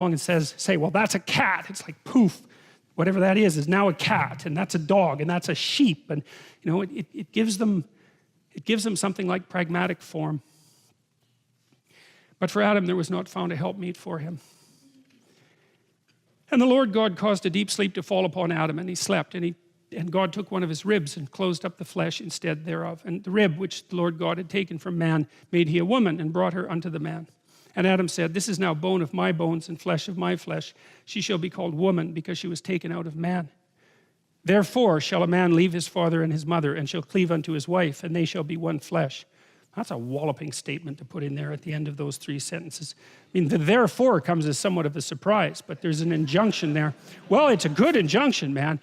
and say, well, that's a cat. It's like poof, whatever that is now a cat, and that's a dog, and that's a sheep, and you know, it gives them something like pragmatic form. But for Adam there was not found a helpmeet for him. And the Lord God caused a deep sleep to fall upon Adam, and he slept, and God took one of his ribs and closed up the flesh instead thereof. And the rib which the Lord God had taken from man made he a woman, and brought her unto the man. And Adam said, this is now bone of my bones and flesh of my flesh. She shall be called woman, because she was taken out of man. Therefore shall a man leave his father and his mother, and shall cleave unto his wife, and they shall be one flesh. That's a walloping statement to put in there at the end of those 3 sentences. I mean, the therefore comes as somewhat of a surprise, but there's an injunction there. Well, it's a good injunction, man.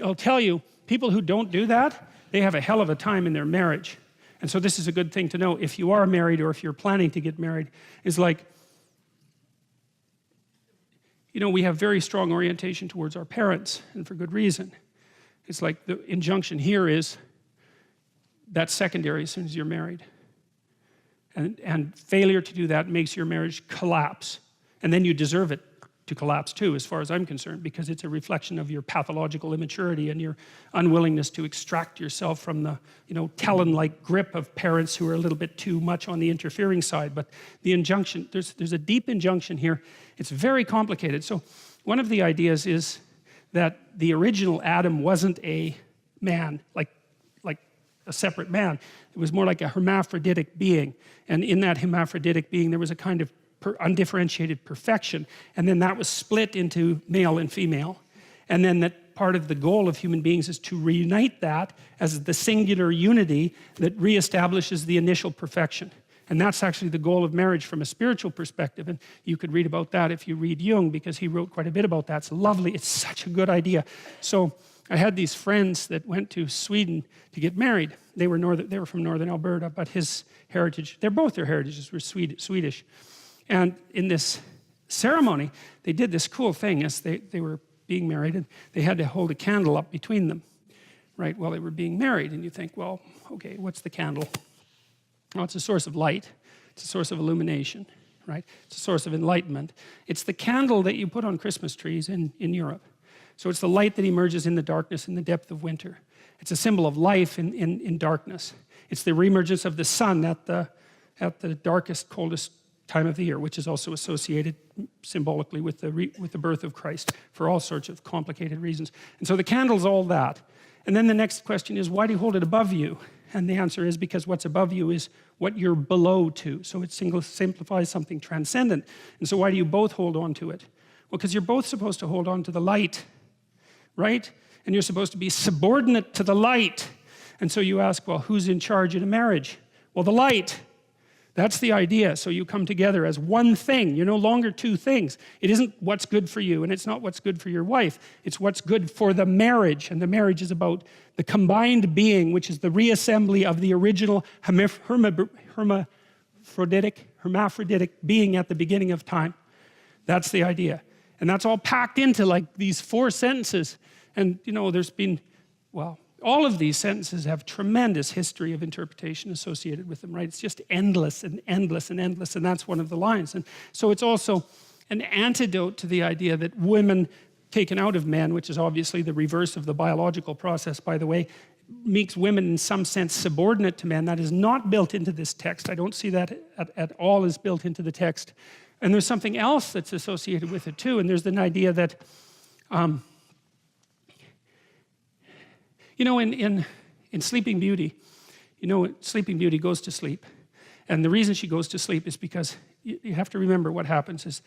I'll tell you, people who don't do that, they have a hell of a time in their marriage. And so this is a good thing to know if you are married, or if you're planning to get married. Is like, you know, we have very strong orientation towards our parents, and for good reason. It's like the injunction here is that's secondary as soon as you're married. And failure to do that makes your marriage collapse. And then you deserve it to collapse too, as far as I'm concerned, because it's a reflection of your pathological immaturity and your unwillingness to extract yourself from the, you know, Talon-like grip of parents who are a little bit too much on the interfering side. But the injunction, there's a deep injunction here. It's very complicated. So one of the ideas is that the original Adam wasn't a man, like a separate man. It was more like a hermaphroditic being. And in that hermaphroditic being, there was a kind of undifferentiated perfection. And then that was split into male and female. And then that part of the goal of human beings is to reunite that as the singular unity that reestablishes the initial perfection. And that's actually the goal of marriage from a spiritual perspective. And you could read about that if you read Jung, because he wrote quite a bit about that. It's lovely. It's such a good idea. So I had these friends that went to Sweden to get married. They were from northern Alberta, but his heritage, their heritages were Swedish. And in this ceremony, they did this cool thing as they were being married, and they had to hold a candle up between them, right, while they were being married. And you think, well, okay, what's the candle? Well, it's a source of light. It's a source of illumination, right? It's a source of enlightenment. It's the candle that you put on Christmas trees in Europe. So it's the light that emerges in the darkness in the depth of winter. It's a symbol of life in darkness. It's the reemergence of the sun at the darkest, coldest time of the year, which is also associated symbolically with the birth of Christ for all sorts of complicated reasons. And so the candle's all that. And then the next question is, why do you hold it above you? And the answer is because what's above you is what you're below to. So it simplifies something transcendent. And so why do you both hold on to it? Well, because you're both supposed to hold on to the light, right? And you're supposed to be subordinate to the light. And so you ask, well, who's in charge in a marriage? Well, the light. That's the idea. So you come together as one thing. You're no longer two things. It isn't what's good for you, and it's not what's good for your wife. It's what's good for the marriage. And the marriage is about the combined being, which is the reassembly of the original hermaphroditic being at the beginning of time. That's the idea. And that's all packed into like these 4 sentences. And you know, there's been, well, all of these sentences have tremendous history of interpretation associated with them, right? It's just endless and endless and endless, and that's one of the lines. And so it's also an antidote to the idea that women taken out of men, which is obviously the reverse of the biological process, by the way, makes women in some sense subordinate to men. That is not built into this text. I don't see that at all as built into the text. And there's something else that's associated with it too, and there's an idea that you know, in Sleeping Beauty, you know, Sleeping Beauty goes to sleep. And the reason she goes to sleep is because you have to remember what happens is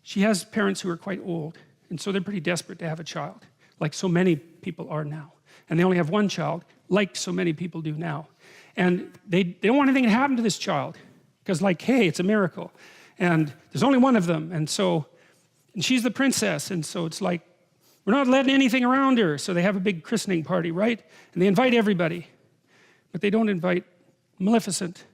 she has parents who are quite old. And so they're pretty desperate to have a child, like so many people are now. And they only have one child, like so many people do now. And they don't want anything to happen to this child. Because like, hey, it's a miracle. And there's only one of them. And she's the princess. And so it's like, we're not letting anything around her. So they have a big christening party, right? And they invite everybody. But they don't invite Maleficent.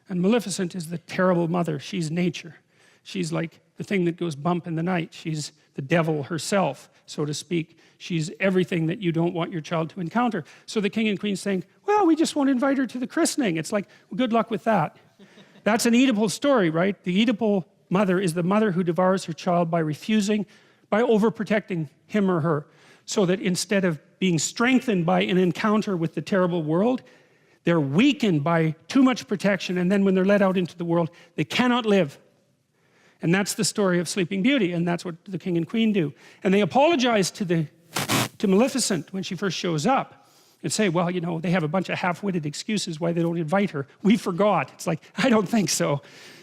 And Maleficent is the terrible mother. She's nature. She's like the thing that goes bump in the night. She's the devil herself, so to speak. She's everything that you don't want your child to encounter. So the king and queen saying, well, we just won't invite her to the christening. It's like, well, good luck with that. That's an Oedipal story, right? The Oedipal mother is the mother who devours her child by overprotecting him or her, so that instead of being strengthened by an encounter with the terrible world, they're weakened by too much protection, and then when they're let out into the world, they cannot live. And that's the story of Sleeping Beauty, and that's what the king and queen do. And they apologize to Maleficent when she first shows up and say, well, you know, they have a bunch of half-witted excuses why they don't invite her. We forgot. It's like, I don't think so.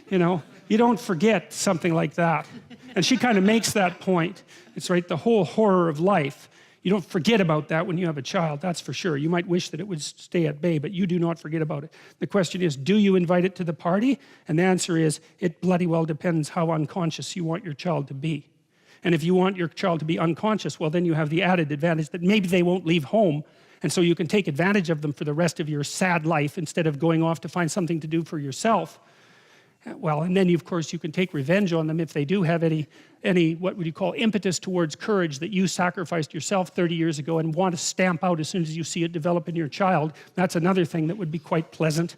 You know, you don't forget something like that. And she kind of makes that point. It's right, the whole horror of life. You don't forget about that when you have a child, that's for sure. You might wish that it would stay at bay, but you do not forget about it. The question is, do you invite it to the party? And the answer is, it bloody well depends how unconscious you want your child to be. And if you want your child to be unconscious, well, then you have the added advantage that maybe they won't leave home, and so you can take advantage of them for the rest of your sad life instead of going off to find something to do for yourself. Well, and then of course you can take revenge on them if they do have any what would you call impetus towards courage that you sacrificed yourself 30 years ago and want to stamp out as soon as you see it develop in your child. That's another thing that would be quite pleasant.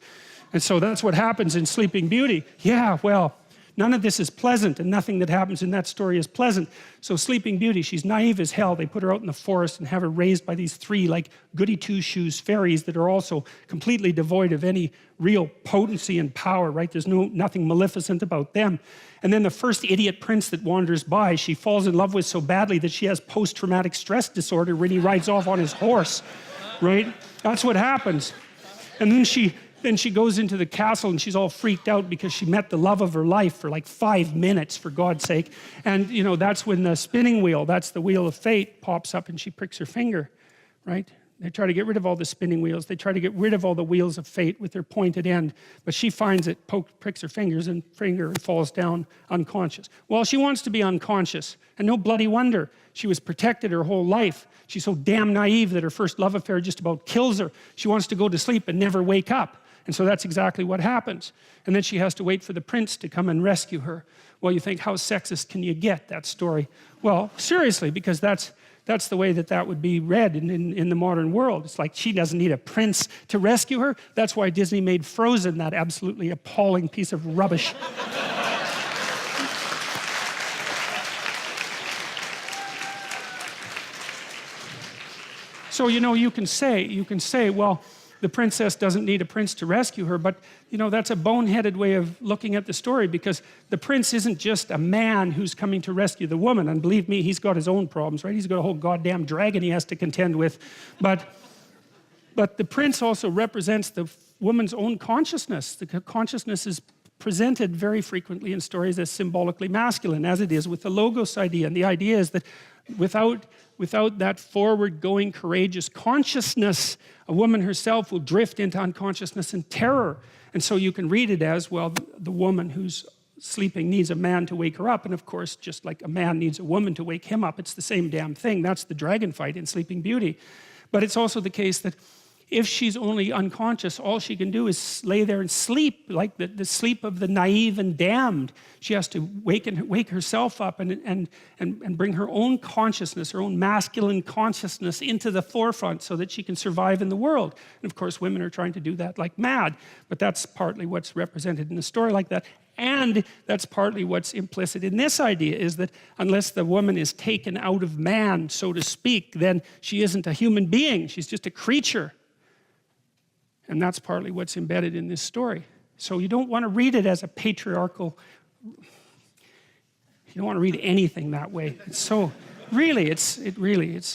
And so that's what happens in Sleeping Beauty. Yeah, well, none of this is pleasant, and nothing that happens in that story is pleasant. So Sleeping Beauty, she's naive as hell. They put her out in the forest and have her raised by these three like goody two-shoes fairies that are also completely devoid of any real potency and power, right? There's nothing maleficent about them. And then the first idiot prince that wanders by, she falls in love with so badly that she has post-traumatic stress disorder when he rides off on his horse, right? That's what happens. And then she goes into the castle and she's all freaked out because she met the love of her life for like 5 minutes, for God's sake. And you know, that's when the spinning wheel, that's the wheel of fate, pops up and she pricks her finger, right? They try to get rid of all the spinning wheels. They try to get rid of all the wheels of fate with their pointed end, but she finds it, pricks her fingers and falls down unconscious. Well, she wants to be unconscious, and no bloody wonder. She was protected her whole life. She's so damn naive that her first love affair just about kills her. She wants to go to sleep and never wake up. And so that's exactly what happens. And then she has to wait for the prince to come and rescue her. Well, you think, how sexist can you get, that story? Well, seriously, because that's the way that would be read in the modern world. It's like she doesn't need a prince to rescue her. That's why Disney made Frozen that absolutely appalling piece of rubbish. So, you know, you can say, well, the princess doesn't need a prince to rescue her, but you know, that's a boneheaded way of looking at the story, because the prince isn't just a man who's coming to rescue the woman. And believe me, he's got his own problems, right? He's got a whole goddamn dragon he has to contend with. But the prince also represents the woman's own consciousness. The consciousness is presented very frequently in stories as symbolically masculine, as it is with the logos idea. And the idea is that without that forward-going, courageous consciousness, a woman herself will drift into unconsciousness and terror. And so you can read it as, well, the woman who's sleeping needs a man to wake her up. And of course, just like a man needs a woman to wake him up, it's the same damn thing. That's the dragon fight in Sleeping Beauty. But it's also the case that if she's only unconscious, all she can do is lay there and sleep, like the sleep of the naive and damned. She has to wake herself up and bring her own consciousness, her own masculine consciousness into the forefront so that she can survive in the world. And of course, women are trying to do that like mad, but that's partly what's represented in a story like that. And that's partly what's implicit in this idea, is that unless the woman is taken out of man, so to speak, then she isn't a human being. She's just a creature. And that's partly what's embedded in this story. So you don't want to read it as a patriarchal, you don't want to read anything that way. It's so, really,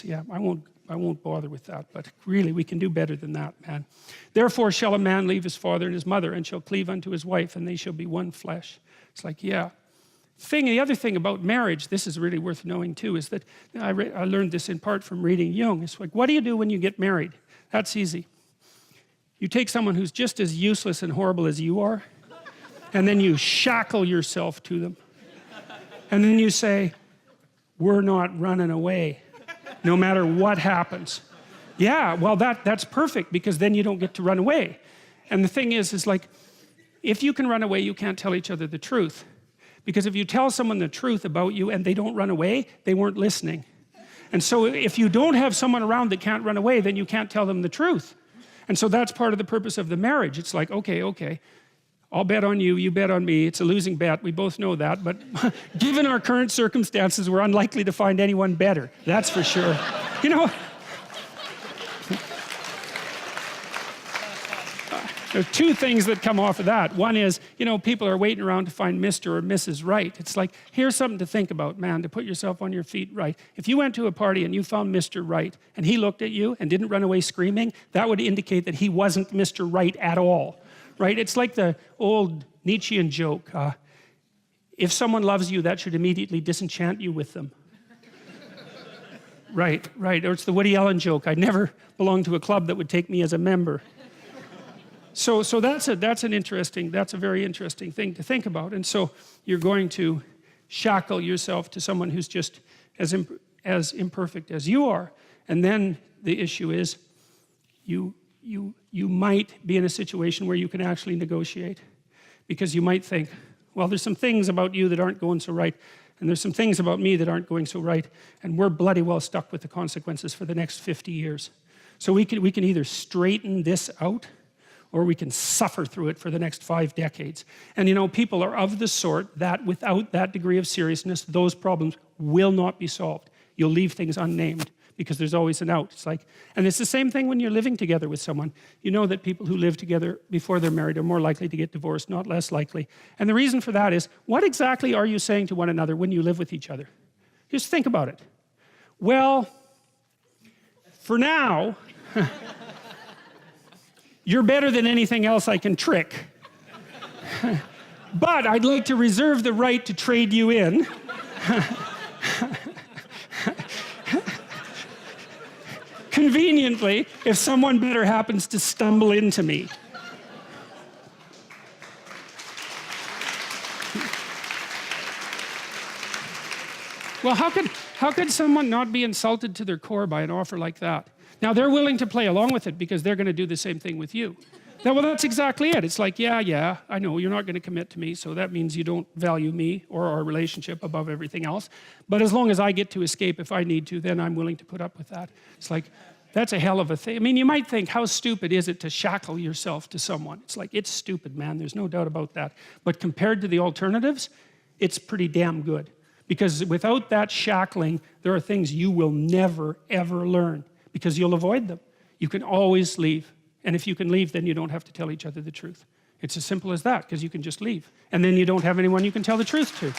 yeah, I won't bother with that, but really we can do better than that, man. Therefore shall a man leave his father and his mother, and shall cleave unto his wife, and they shall be one flesh. It's like, yeah. The other thing about marriage, this is really worth knowing too, is that I learned this in part from reading Jung. It's like, what do you do when you get married? That's easy. You take someone who's just as useless and horrible as you are, and then you shackle yourself to them. And then you say, we're not running away, no matter what happens. Yeah, well, that's perfect, because then you don't get to run away. And the thing is like, if you can run away, you can't tell each other the truth. Because if you tell someone the truth about you and they don't run away, they weren't listening. And so if you don't have someone around that can't run away, then you can't tell them the truth. And so that's part of the purpose of the marriage. It's like, okay, I'll bet on you, you bet on me. It's a losing bet, we both know that, but given our current circumstances, we're unlikely to find anyone better, that's for sure. You know, there are two things that come off of that. One is, you know, people are waiting around to find Mr. or Mrs. Right. It's like, here's something to think about, man, to put yourself on your feet right. If you went to a party and you found Mr. Right, and he looked at you and didn't run away screaming, that would indicate that he wasn't Mr. Right at all, right? It's like the old Nietzschean joke, if someone loves you, that should immediately disenchant you with them. Right, or it's the Woody Allen joke, I'd never belong to a club that would take me as a member. So that's a very interesting thing to think about. And so you're going to shackle yourself to someone who's just as imperfect as you are. And then the issue is you might be in a situation where you can actually negotiate, because you might think, well, there's some things about you that aren't going so right, and there's some things about me that aren't going so right, and we're bloody well stuck with the consequences for the next 50 years. So we can either straighten this out, or we can suffer through it for the next 5 decades. And you know, people are of the sort that without that degree of seriousness, those problems will not be solved. You'll leave things unnamed because there's always an out. It's like, and it's the same thing when you're living together with someone. You know that people who live together before they're married are more likely to get divorced, not less likely. And the reason for that is, what exactly are you saying to one another when you live with each other? Just think about it. Well, for now, you're better than anything else I can trick. But I'd like to reserve the right to trade you in. Conveniently, if someone better happens to stumble into me. Well, how could someone not be insulted to their core by an offer like that? Now, they're willing to play along with it because they're going to do the same thing with you. Now, well, that's exactly it. It's like, yeah, I know you're not going to commit to me, so that means you don't value me or our relationship above everything else. But as long as I get to escape if I need to, then I'm willing to put up with that. It's like, that's a hell of a thing. I mean, you might think, how stupid is it to shackle yourself to someone? It's like, it's stupid, man. There's no doubt about that. But compared to the alternatives, it's pretty damn good. Because without that shackling, there are things you will never, ever learn, because you'll avoid them. You can always leave. And if you can leave, then you don't have to tell each other the truth. It's as simple as that, because you can just leave. And then you don't have anyone you can tell the truth to.